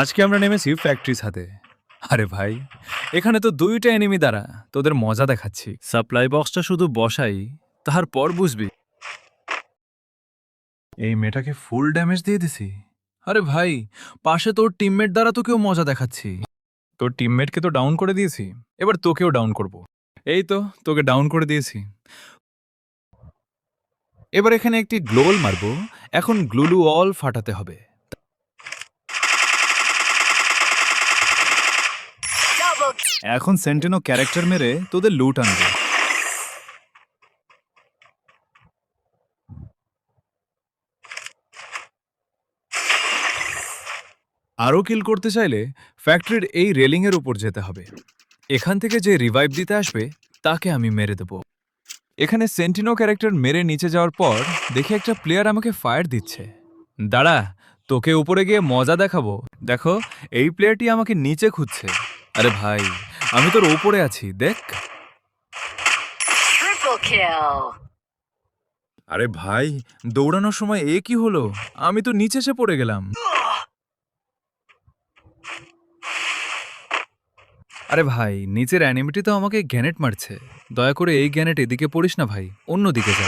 আজকে আমরা নেমেছি ফ্যাক্টরি ছাদে। আরে ভাই, এখানে তো ২টা এনিমি দ্বারা তোদের মজা দেখাচ্ছি। সাপ্লাই বক্সটা শুধু বসাই, তারপর বুঝবি। এই মেয়েটাকে ফুল ড্যামেজ দিয়ে দিছি। আরে ভাই, পাশে তোর টিমমেট দ্বারা তোকেও মজা দেখাচ্ছি। তোর টিমমেটকে তো ডাউন করে দিয়েছি, এবার তোকেও ডাউন করব। এই তো তোকে ডাউন করে দিয়েছি। এবার এখানে একটি গ্লোল মারবো। এখন গ্লুলু অল ফাটাতে হবে। এখন সেন্টিনো ক্যারেক্টার মেরে তোদের লুট আনবে। আরও কিল করতে চাইলে ফ্যাক্টরির এই রেলিংয়ের উপর যেতে হবে। এখান থেকে যে রিভাইভ দিতে আসবে তাকে আমি মেরে দেব। এখানে সেন্টিনো ক্যারেক্টার মেরে নিচে যাওয়ার পর দেখি একটা প্লেয়ার আমাকে ফায়ার দিচ্ছে। দাঁড়া, তোকে উপরে গিয়ে মজা দেখাবো। দেখো, এই প্লেয়ারটি আমাকে নিচে খুঁজছে। আরে ভাই, আমি তোর উপরে আছি, দেখ। Triple kill. আরে ভাই, দৌড়ানোর সময় এ কি হলো? আমি তো নিচে এসে পড়ে গেলাম। আরে ভাই, নিচের অ্যানিমেটি তো আমাকে গ্যানেট মারছে। দয়া করে এই গ্যানেট এদিকে পড়িস না ভাই, অন্যদিকে যা।